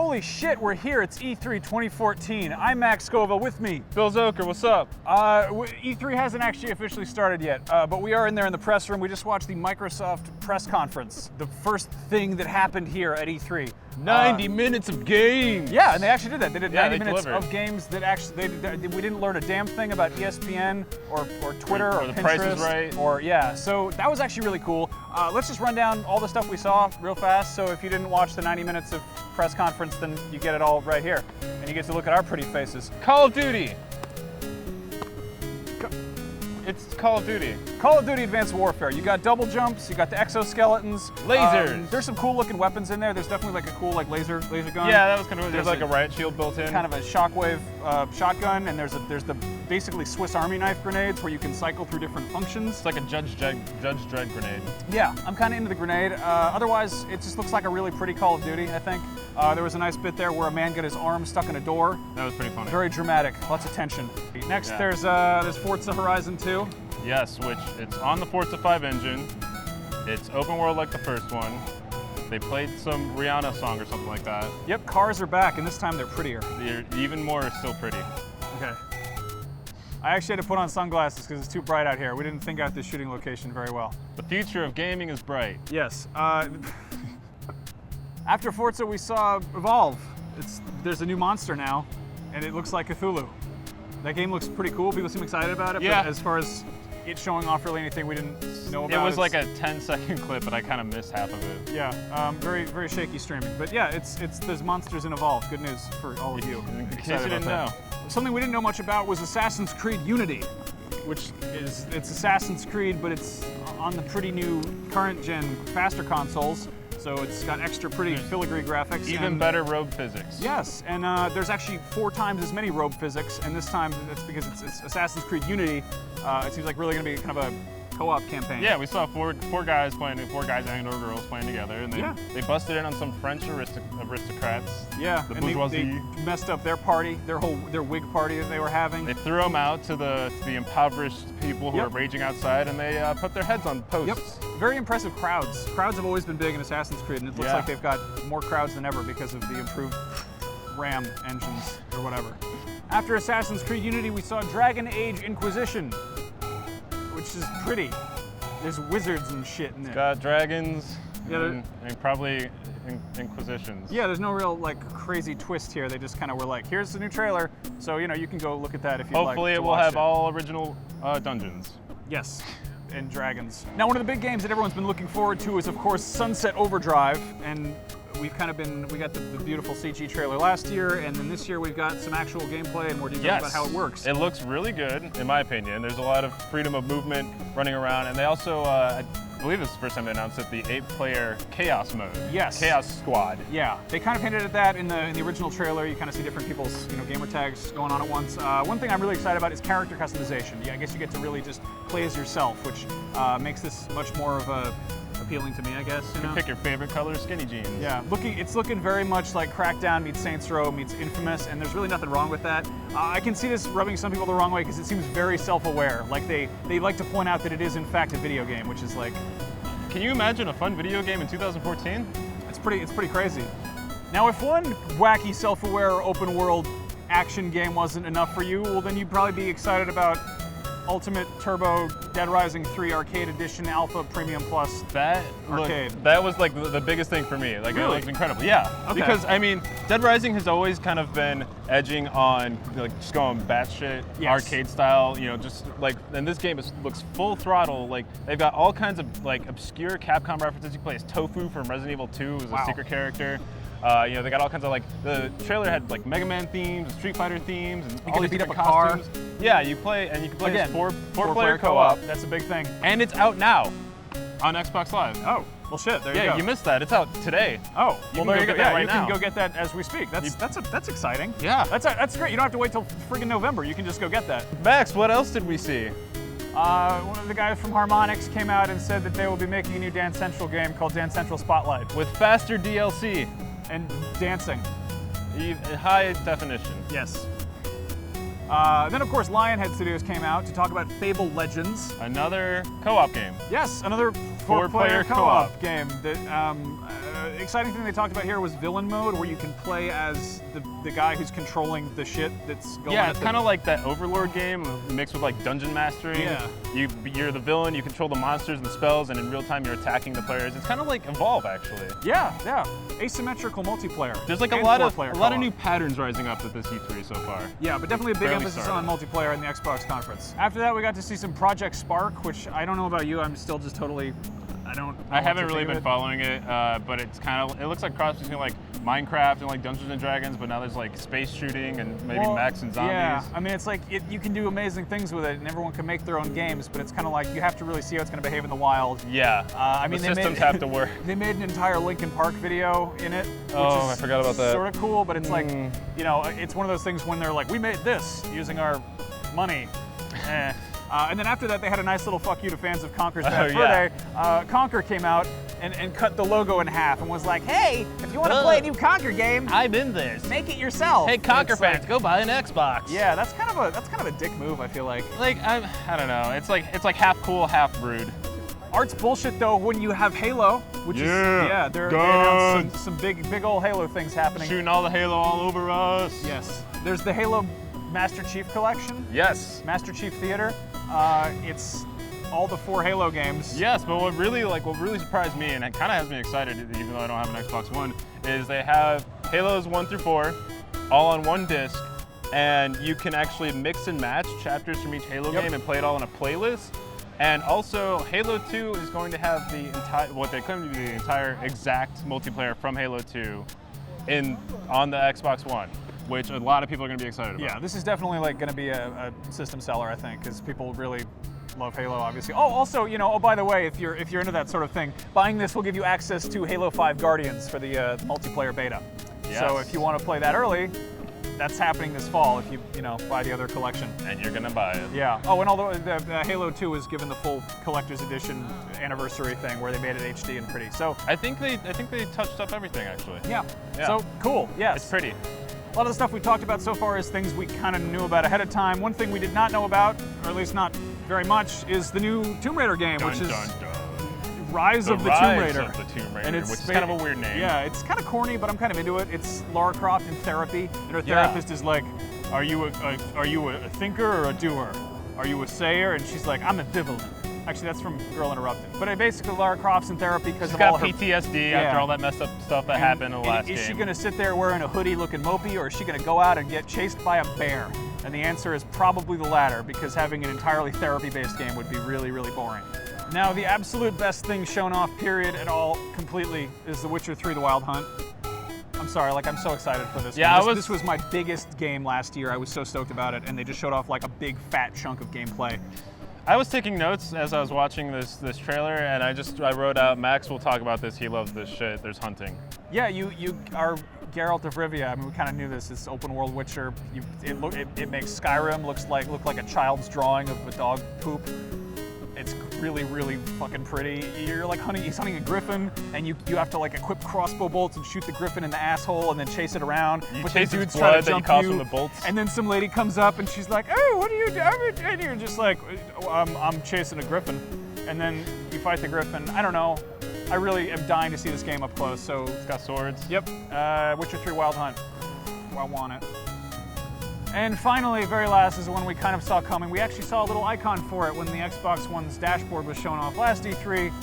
Holy shit, we're here. It's E3 2014. I'm Max Scoville. With me, Bill Zoeker, what's up? E3 hasn't actually officially started yet, but we are in there in the press room. We just watched the Microsoft press conference, the first thing that happened here at E3. 90 minutes of games. Yeah, and they actually did that. They did 90 minutes delivered. of games that actually, we didn't learn a damn thing about ESPN or Twitter or the Pinterest. Price is Right. Or, yeah, so that was actually really cool. Let's just run down all the stuff we saw real fast. So if you didn't watch the 90 minutes of press conference, then you get it all right here. And you get to look at our pretty faces. Call of Duty. It's Call of Duty. Call of Duty Advanced Warfare. You got double jumps, you got the exoskeletons. Lasers. There's some cool looking weapons in there. There's definitely like a cool laser gun. Yeah, that was kind of, there's like a riot shield built in. Kind of a shockwave shotgun, and there's the basically Swiss Army knife grenades where you can cycle through different functions. It's like a Judge Dredd grenade. Yeah, I'm kind of into the grenade. Otherwise, it just looks like a really pretty Call of Duty, I think. There was a nice bit there where a man got his arm stuck in a door. That was pretty funny. Very dramatic, lots of tension. Next, there's Forza Horizon 2. Yes, which it's on the Forza 5 engine. It's open world like the first one. They played some Rihanna song or something like that. Yep, cars are back, and this time they're prettier. They're even more still pretty. Okay. I actually had to put on sunglasses because it's too bright out here. We didn't think out this shooting location very well. The future of gaming is bright. Yes. After Forza, we saw Evolve. There's a new monster now, and it looks like Cthulhu. That game looks pretty cool. People seem excited about it. Yeah. But as far as it showing off really anything we didn't know about, It was like a 10-second clip, but I kind of missed half of it. Yeah. Very very shaky streaming. But yeah, there's monsters in Evolve. Good news for all of you. In case you didn't know. Something we didn't know much about was Assassin's Creed Unity, which it's Assassin's Creed, but it's on the pretty new current gen faster consoles. So it's got extra pretty filigree graphics. Even better robe physics. Yes, and there's actually 4 times as many robe physics, and this time it's because it's Assassin's Creed Unity. It seems like really going to be kind of a co-op campaign. Yeah, we saw four guys and or girls playing together, and they busted in on some French aristocrats. Yeah, the and bourgeoisie. they messed up their party, their Whig party that they were having. They threw them out to the impoverished people who were raging outside, and they put their heads on posts. Yep. Very impressive crowds. Crowds have always been big in Assassin's Creed, and it looks like they've got more crowds than ever because of the improved RAM engines or whatever. After Assassin's Creed Unity, we saw Dragon Age Inquisition, which is pretty. There's wizards and shit in there. Got dragons Yeah, and probably inquisitions. Yeah, there's no real like crazy twist here. They just kind of were like, here's the new trailer, so you know you can go look at that if you like. Hopefully it will have all original dungeons. Yes, and dragons. Now one of the big games that everyone's been looking forward to is of course Sunset Overdrive, and we got the beautiful CG trailer last year, and then this year we've got some actual gameplay and more details about how it works. It looks really good, in my opinion. There's a lot of freedom of movement running around, and they also, I believe this is the first time they announced it, the 8-player Chaos mode. Yes. Chaos Squad. Yeah, they kind of hinted at that in the original trailer. You kind of see different people's gamer tags going on at once. One thing I'm really excited about is character customization. Yeah, I guess you get to really just play as yourself, which makes this much more of a appealing to me, I guess. You can pick your favorite color, skinny jeans. Yeah, it's looking very much like Crackdown meets Saints Row meets Infamous, and there's really nothing wrong with that. I can see this rubbing some people the wrong way because it seems very self-aware. Like they like to point out that it is in fact a video game, which is like. Can you imagine a fun video game in 2014? It's pretty crazy. Now, if one wacky, self-aware, open-world action game wasn't enough for you, well, then you'd probably be excited about Ultimate Turbo Dead Rising 3 Arcade Edition Alpha Premium Plus Arcade. That was like the biggest thing for me. Like, really? It looked incredible. Yeah. Okay. Because I mean, Dead Rising has always kind of been edging on like just going batshit arcade style. Just like, and this game looks full throttle. Like they've got all kinds of like obscure Capcom references. You play as Tofu from Resident Evil 2, who's a secret character. They got all kinds of the trailer had like Mega Man themes, Street Fighter themes, and you all can these beat up a costumes. car. Yeah, you can play again as four-player co-op. That's a big thing. And it's out now on Xbox Live. Oh, well shit, there you go. Yeah, you missed that. It's out today. Oh, well there you go. Yeah, right you now. can go get that as we speak. That's exciting. Yeah. That's great. You don't have to wait till friggin' November. You can just go get that. Max, what else did we see? One of the guys from Harmonix came out and said that they will be making a new Dance Central game called Dance Central Spotlight. With faster DLC. And dancing. High definition. Yes. Then, of course, Lionhead Studios came out to talk about Fable Legends. Another co-op game. Yes, another four-player co-op game that exciting thing they talked about here was villain mode, where you can play as the guy who's controlling the shit that's going on. Yeah, it's kind of like that Overlord game mixed with like dungeon mastery. Yeah. You're the villain, you control the monsters and the spells, and in real time you're attacking the players. It's kind of like Evolve, actually. Yeah, yeah. Asymmetrical multiplayer. There's like a lot of new patterns rising up at this E3 so far. Yeah, but definitely a big emphasis on multiplayer in the Xbox conference. After that, we got to see some Project Spark, which I don't know about you. I'm still just totally. I haven't really been following it, but it's kind of, it looks like cross between like Minecraft and like Dungeons and Dragons, but now there's like space shooting and maybe mechs and zombies. Yeah, I mean, it's like you can do amazing things with it, and everyone can make their own games, but it's kind of like you have to really see how it's going to behave in the wild. Yeah, I mean, the systems have to work. They made an entire Linkin Park video in it, which I forgot about that. Sort of cool, but it's like, you know, it's one of those things when they're like, we made this using our money. And then after that, they had a nice little fuck you to fans of Conker's Bad Fur Day. Conker came out and cut the logo in half and was like, hey, if you want to play a new Conker game, I'm in this. Make it yourself. Hey, Conker fans, go buy an Xbox. Yeah, that's kind of a dick move, I feel like. Like, I don't know. It's like half cool, half rude. Art's bullshit though when you have Halo, which is they announced some big old Halo things happening. Shooting all the Halo all over us. Yes. There's the Halo Master Chief Collection. Yes. Master Chief Theater. It's all the 4 Halo games. Yes, but what really surprised me, and it kind of has me excited, even though I don't have an Xbox One, is they have Halos 1 through 4 all on one disc, and you can actually mix and match chapters from each Halo game and play it all in a playlist. And also, Halo 2 is going to have the what they claim to be the entire exact multiplayer from Halo 2 on the Xbox One, which a lot of people are going to be excited about. Yeah, this is definitely like going to be a system seller, I think, because people really love Halo, obviously. Oh, also, you know, by the way, if you're into that sort of thing, buying this will give you access to Halo 5 Guardians for the multiplayer beta. Yes. So if you want to play that early, that's happening this fall if you buy the other collection. And you're gonna buy it. Yeah. Oh, and although the Halo 2 was given the full collector's edition anniversary thing where they made it HD and pretty. So I think they touched up everything actually. Yeah. So cool. Yes. It's pretty. A lot of the stuff we talked about so far is things we kind of knew about ahead of time. One thing we did not know about, or at least not very much, is the new Tomb Raider game, which is Rise of the Tomb Raider. And it's which is kind of a weird name. Yeah, it's kind of corny, but I'm kind of into it. It's Lara Croft in therapy, and her therapist is like, are you a thinker or a doer? Are you a sayer? And she's like, I'm ambivalent. Actually, that's from Girl Interrupted. But basically, Lara Croft's in therapy because of all her PTSD after all that messed up stuff that happened in the last game. Is she going to sit there wearing a hoodie looking mopey, or is she going to go out and get chased by a bear? And the answer is probably the latter, because having an entirely therapy-based game would be really, really boring. Now, the absolute best thing shown off, period, at all, completely, is The Witcher 3: The Wild Hunt. I'm sorry, like, I'm so excited for this. Yeah, this was my biggest game last year. I was so stoked about it, and they just showed off like a big fat chunk of gameplay. I was taking notes as I was watching this trailer, and I wrote out, Max will talk about this, he loves this shit, there's hunting. Yeah, you are Geralt of Rivia. I mean, we kind of knew this. It's open world Witcher. It makes Skyrim look like a child's drawing of a dog poop. It's really, really fucking pretty. You're like he's hunting a griffin, and you have to like equip crossbow bolts and shoot the griffin in the asshole and then chase it around. But chase dudes try to jump you, the bolts. And then some lady comes up and she's like, "Oh, what are you doing?" And you're just like, "I'm chasing a griffin." And then you fight the griffin. I don't know. I really am dying to see this game up close. So it's got swords. Yep. Witcher 3: Wild Hunt. I want it. And finally, very last is the one we kind of saw coming. We actually saw a little icon for it when the Xbox One's dashboard was shown off last E3.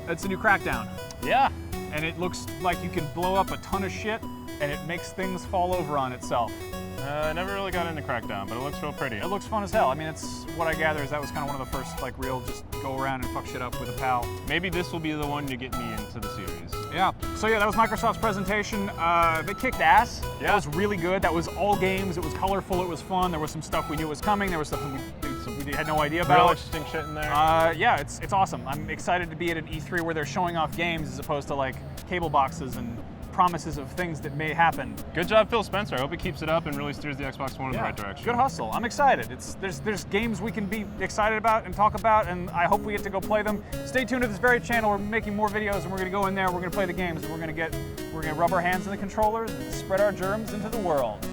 It's a new Crackdown. Yeah. And it looks like you can blow up a ton of shit, and it makes things fall over on itself. I never really got into Crackdown, but it looks real pretty. It looks fun as hell. I mean, it's what I gather is that was kind of one of the first like real just go around and fuck shit up with a pal. Maybe this will be the one to get me into the series. Yeah. So yeah, that was Microsoft's presentation. They kicked ass. Yeah. That was really good. That was all games. It was colorful. It was fun. There was some stuff we knew was coming. There was stuff we had no idea about. Real interesting shit in there. Yeah, it's awesome. I'm excited to be at an E3 where they're showing off games as opposed to like cable boxes and promises of things that may happen. Good job, Phil Spencer. I hope he keeps it up and really steers the Xbox One in the right direction. Good hustle. I'm excited. There's games we can be excited about and talk about, and I hope we get to go play them. Stay tuned to this very channel. We're making more videos, and we're going to go in there. We're going to play the games, and we're going to rub our hands in the controllers and spread our germs into the world.